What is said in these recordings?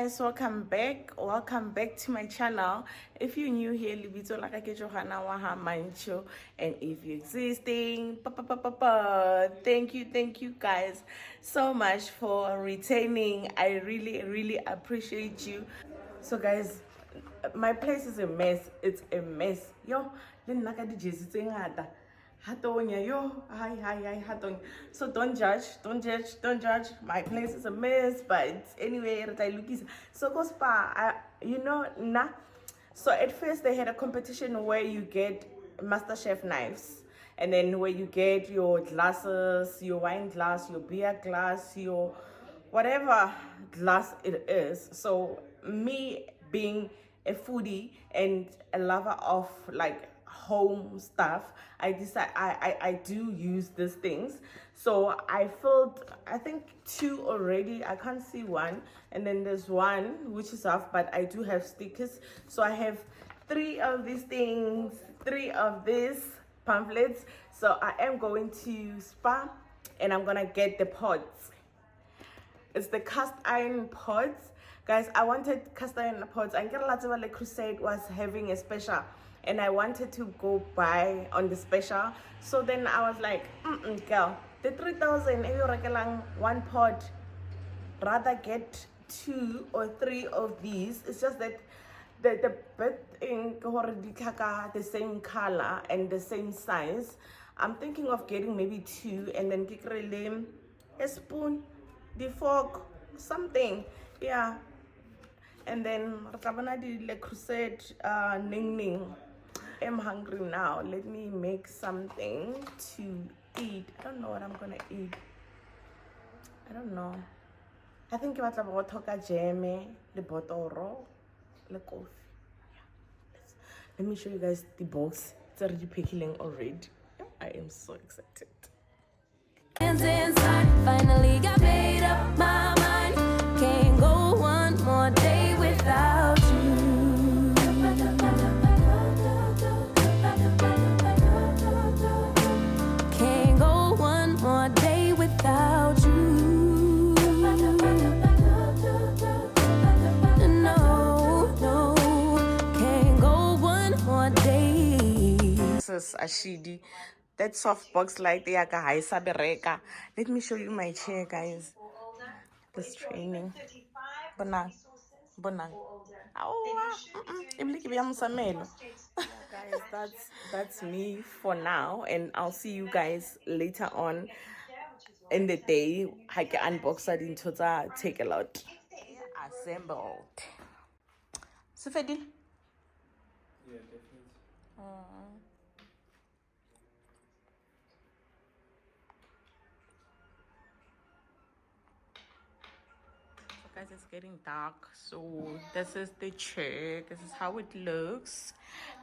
guys, welcome back to my channel. If you're new here, libito la ka ke Johanna wa ha mancho, and if you're existing, thank you guys so much for retaining. I really appreciate you. So guys, my place is a mess. It's a mess. Yo, le nna ka di jesi tse ngata. Hatonya, yo, hi, hatonya. So don't judge. My place is a mess, but anyway, so go Spar. Nah. So at first they had a competition where you get MasterChef knives, and then where you get your glasses, your wine glass, your beer glass, your whatever glass it is. So me being a foodie and a lover of like home stuff, I decide I do use these things. So I filled, I think 2 already. I can't see one, and then there's one which is off, but I do have stickers. So I have 3 of these things, 3 of these pamphlets. So I am going to Spar and I'm gonna get the pots. It's the cast iron pots. Guys, I wanted cast iron pots. And Le Crusade was having a special, and I wanted to go buy on the special. So then I was like, girl, the 3,000 if you're one pot, rather get 2 or 3 of these. It's just that the bed in the same color and the same size. I'm thinking of getting maybe 2, and then a spoon, the fork, something, yeah. And then Le Crusade ning. I'm hungry now. Let me make something to eat. I don't know what I'm gonna eat. I don't know. I think about the jam, the botoro, the coffee. Yeah. Let me show you guys the box. It's already pickling already. I am so excited. Inside, finally got made up my mind. Can't go one more day without you. Can't go one more day without you. No, can't go one more day. This is Ashidi. That soft box like the Bereka. Let me show you my chair, guys. This training. Bonang. Guys, that's me for now, and I'll see you guys later on in the day. I can unbox it into the take a lot. Assembled. So Fedi? Yeah, definitely. Guys, it's getting dark, so this is the chair. This is how it looks.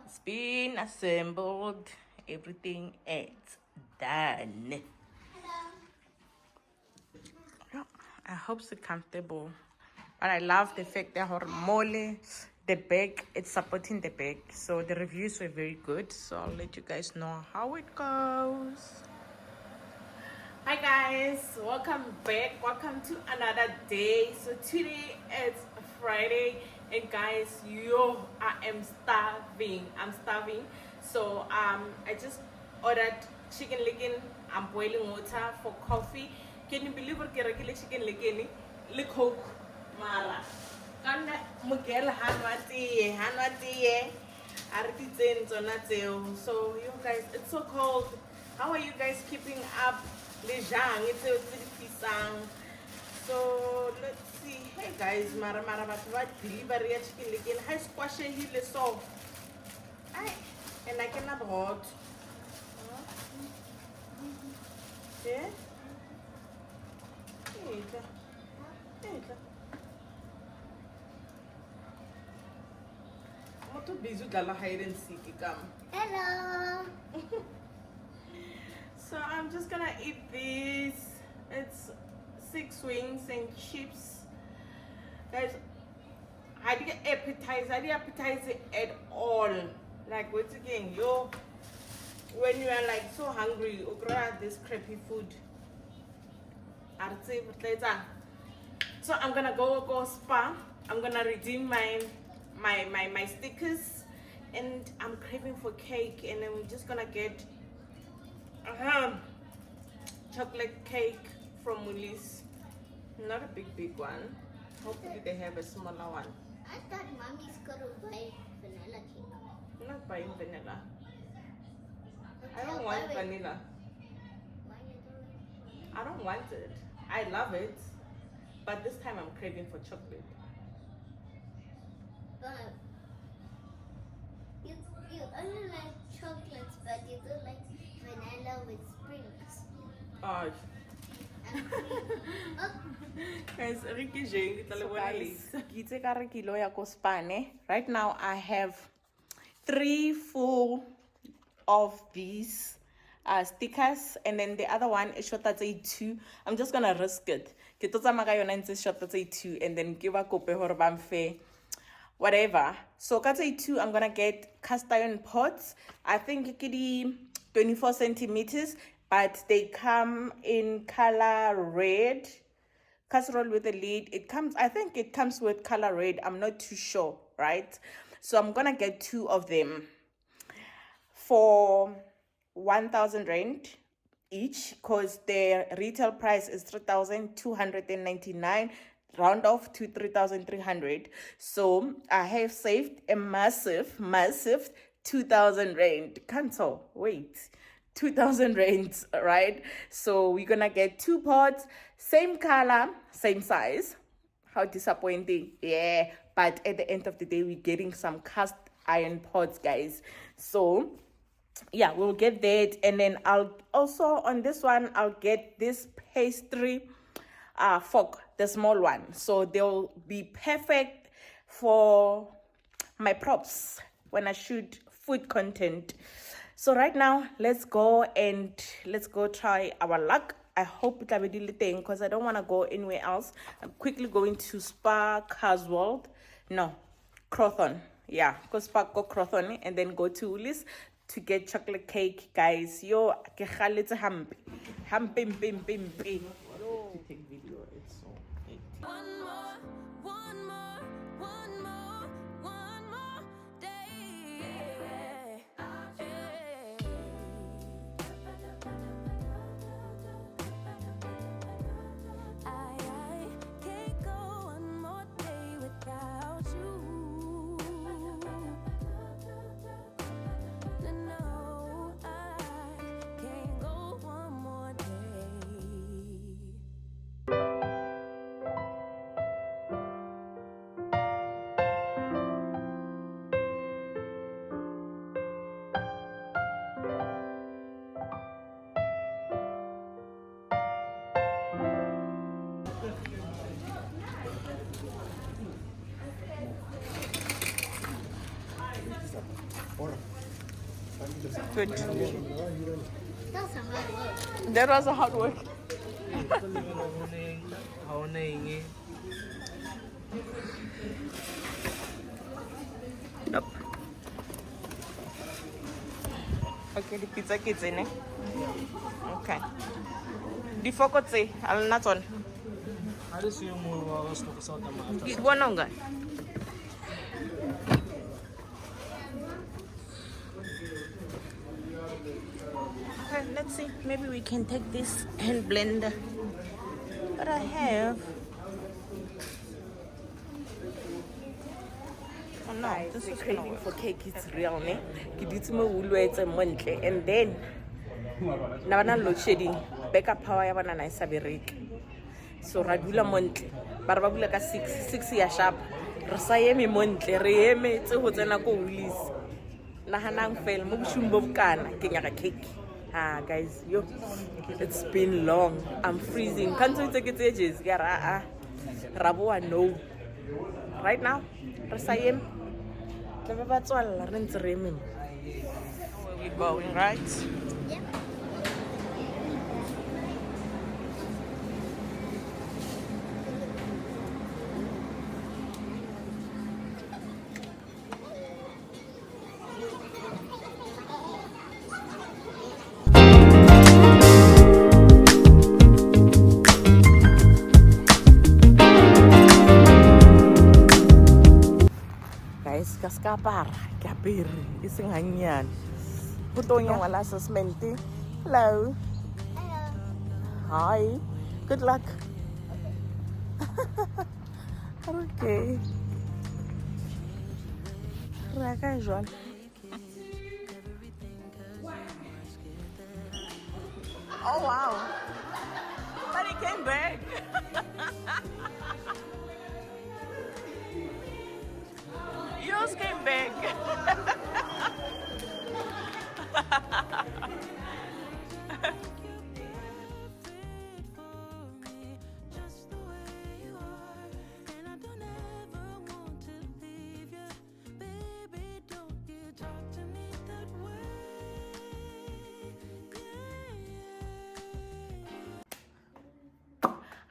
It's been assembled. Everything is done. Yeah, I hope it's comfortable, but I love the fact that the back, it's supporting the back. So the reviews were very good, so I'll let you guys know how it goes. Hi guys, welcome back. Welcome to another day. So today it's Friday, and guys, I am starving. I'm starving. So I just ordered chicken licken. I'm boiling water for coffee. Can you believe what chicken licken? Le coke mara. Kana mugel hanwati. So you guys, it's so cold. How are you guys keeping up? So let's see. Hey guys, mara delivery chicken licken. Hi squash hele so. And I cannot hot. Yeah. I'm too busy with hide and seek. Hello. So I'm just gonna eat this. It's 6 wings and chips. Guys, I didn't appetize it at all. Like once again, when you are like so hungry, you grab this crappy food. So I'm gonna go Spar I'm gonna redeem my stickers, and I'm craving for cake, and then we're just gonna get chocolate cake from Woolies. Not a big one. Hopefully they have a smaller one. I thought mommy's gonna buy vanilla cake. I'm not buying vanilla. Okay, I don't I'll want buy it. vanilla. Why you doing? I don't want it. I love it, but this time I'm craving for chocolate. But you only like chocolates, but you don't like vanilla with sprinkles Oh, and cream. Oh, guys, right now I have 3 full of these stickers, and then the other one is short that's a 2. I'm just gonna risk it. Ke tlo tsamaya ka yona ntse short that's a 2, and then give a kope hore ba mfe whatever. So ka tse 2, I'm gonna get cast iron pots. I think it could 24 centimeters, but they come in color red. Casserole with a lid. I think it comes with color red. I'm not too sure, right? So I'm gonna get 2 of them for 1,000 rand each, because their retail price is 3,299, round off to 3,300. So I have saved a massive 2,000 rand. Cancel. Wait. 2,000 rands, right? So we're gonna get 2 pots, same color, same size. How disappointing. Yeah, but at the end of the day, we're getting some cast iron pots, guys. So yeah, we'll get that, and then I'll also on this one I'll get this pastry fork, the small one, so they'll be perfect for my props when I shoot food content. So right now, let's go try our luck. I hope it's a little thing, because I don't want to go anywhere else. I'm quickly going to Spar Casworld. No, Crothon. Yeah, go Spar, go Crothon, and then go to Woolies to get chocolate cake, guys. Yo, ke khaletse hampe. Hampe, pim, pim, pim. Yo. Take video, it's so hectic. One more day. I can't go one more day without you. No, I can't go one more day. Good. that's a hard work. That was a hard work. Nope. Okay, the pizza kids in it. Okay. The focus, I'll not on. How does you move to South America? Get one on, guy. Okay, let's see. Maybe we can take this hand blender that I have. Oh no, this is craving for cake. It's real, ne? And then na load shedding. Backup power ya bana na isa bereke. So ra dula montle. Ba re ba bula ka 6 ya sharp. Re sa eme montle, re eme tse ho tsena ko Woolies. Nahanang fel mo bushung bo bokana ke nyaka cake. Guys, yo, it's been long. I'm freezing. Can't you take it ages? Rabo no. Right now, re sa eme. Where we going, right? Yeah. apara ke apere e seng hanyane botong ya ngwana assessment. Hello. Hello. Hi, good luck. Okay. Raka Joan. Oh wow. But he came back. Yours came back.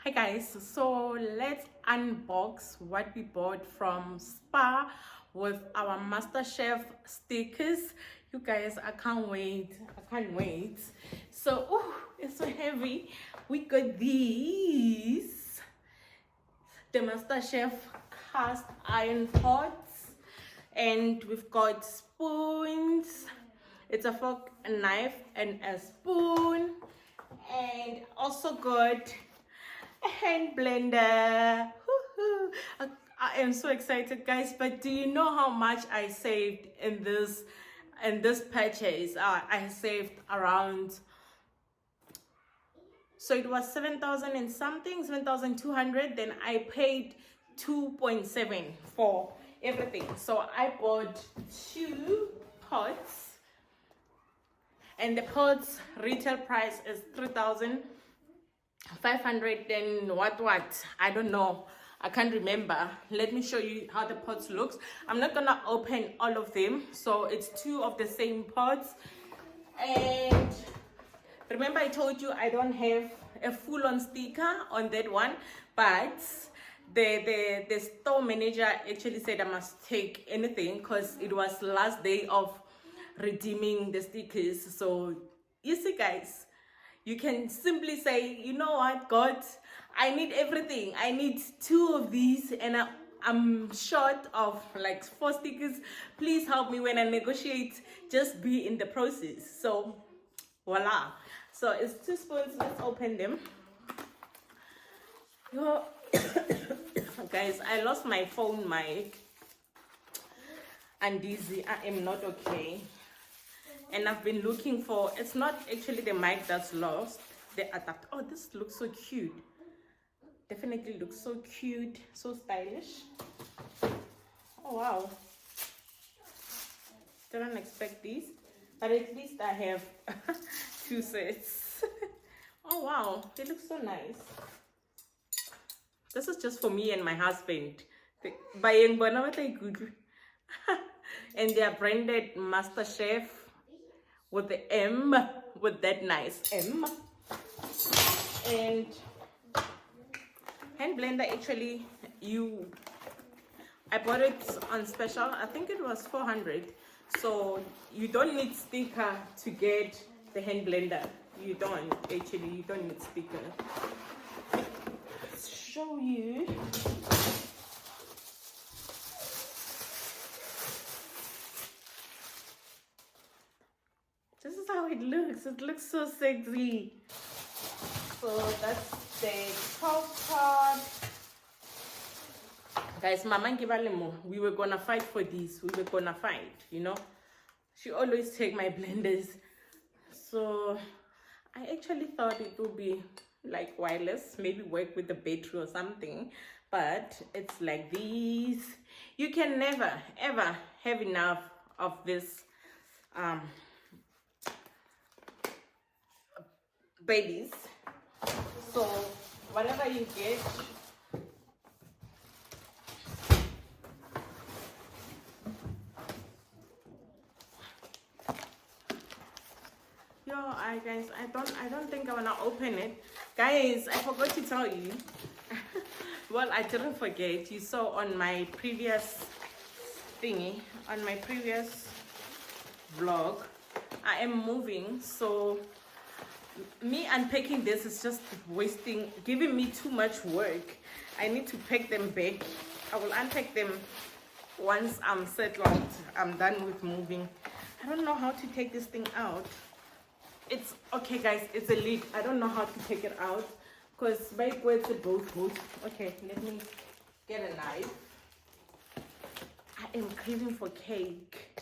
Hi guys, so let's unbox what we bought from Spar with our MasterChef stickers. You guys, I can't wait. So it's so heavy. We got these, the MasterChef cast iron pots, and we've got spoons. It's a fork, a knife, and a spoon, and also got a hand blender. Woohoo. I am so excited, guys. But do you know how much I saved in this purchase? I saved around, so it was 7,000 and something, 7,200. Then I paid 2.7 for everything. So I bought 2 pots, and the pots retail price is 3,500 and what I don't know, I can't remember. Let me show you how the pots looks. I'm not gonna open all of them, so it's 2 of the same pots. And remember I told you I don't have a full-on sticker on that one, but the store manager actually said I must take anything because it was last day of redeeming the stickers. So you see, guys, you can simply say, you know what, God, I need everything. I need 2 of these, and I'm short of like 4 stickers. Please help me when I negotiate. Just be in the process. So voila. So it's 2 spoons. Let's open them. Guys, I lost my phone mic. And dizzy. I am not okay. And I've been looking for, it's not actually the mic that's lost, the adapter. Oh, this looks so cute. Definitely looks so cute, so stylish. Oh wow, didn't expect these, but at least I have 2 sets. Oh wow, they look so nice. This is just for me and my husband. And they are branded MasterChef with the M, with that nice M. And hand blender, actually, I bought it on special. I think it was 400. So you don't need sticker to get the hand blender. You don't need sticker. Let's show you. This is how it looks. It looks so sexy. So that's the top part. Guys, Mama Ngibalemo, we were gonna fight for this. We were gonna fight, you know. She always take my blenders. So I actually thought it would be like wireless, maybe work with the battery or something. But it's like these. You can never, ever have enough of this babies. So whatever you get, guys, I don't think I wanna open it. Guys, I forgot to tell you. Well, I didn't forget. You saw on my previous thingy, on my previous vlog, I am moving, so me unpacking this is just giving me too much work. I need to pack them back. I will unpack them once I'm settled, I'm done with moving. I don't know how to take this thing out. It's okay, guys. It's a lid. I don't know how to take it out because by the way, it's a both. Okay, let me get a knife. I am craving for cake.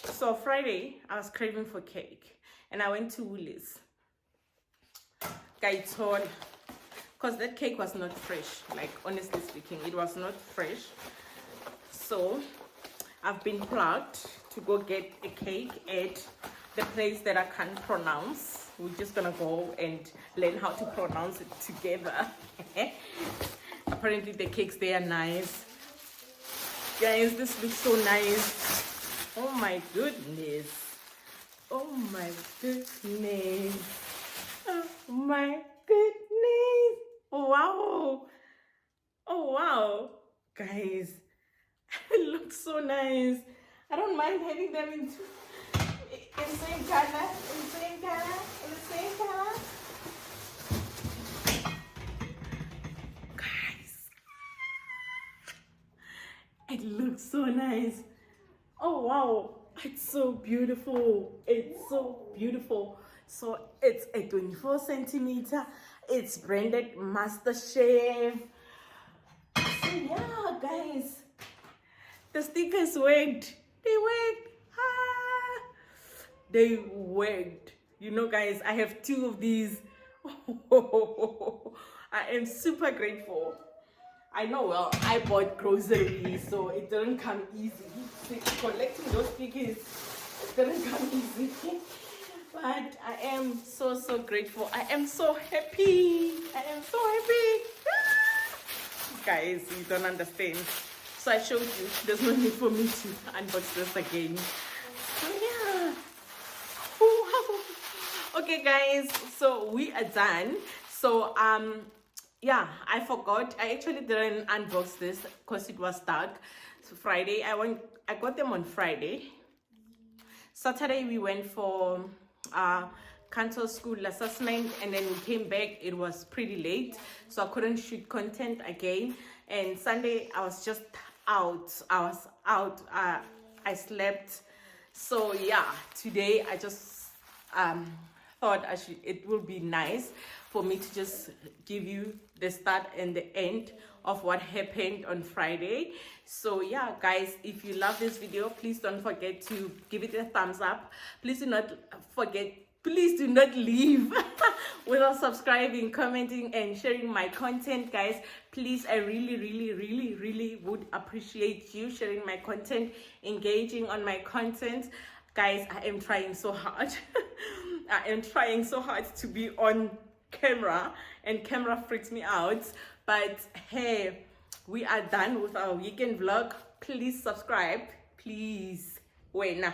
So Friday, I was craving for cake, and I went to Woolies. Guys, because that cake was not fresh. Like, honestly speaking, it was not fresh. So I've been plugged to go get a cake at the place that I can't pronounce. We're just gonna go and learn how to pronounce it together. Apparently the cakes, they are nice. Guys, this looks so nice. Oh my goodness. Oh my goodness. Oh my goodness. Wow. Oh wow. Guys, it looks so nice. I don't mind having them in the same color, in the same color. Guys, it looks so nice. Oh wow, it's so beautiful. It's so beautiful. So it's a 24 centimeter. It's branded MasterChef. So yeah, guys, the stickers worked. They worked. They worked. You know, guys, I have 2 of these. I am super grateful. I know, well, I bought groceries, so it didn't come easy. Collecting those stickers, it didn't come easy. But I am so grateful. I am so happy. I am so happy. Guys, you don't understand. So I showed you. There's no need for me to unbox this again. So yeah. Okay, guys. So we are done. So yeah, I forgot. I actually didn't unbox this because it was dark. So Friday, I got them on Friday. Saturday we went for cancel school assessment, and then we came back. It was pretty late, so I couldn't shoot content again. And Sunday I was just out. I slept. So yeah, today I just thought it would be nice for me to just give you the start and the end of what happened on Friday. So yeah, guys, if you love this video, please don't forget to give it a thumbs up. Please do not leave without subscribing, commenting, and sharing my content, guys. Please, I really would appreciate you sharing my content, engaging on my content. Guys, I am trying so hard. I am trying so hard to be on camera, and camera freaks me out. But hey, we are done with our weekend vlog. Please subscribe, please. Wait, nah.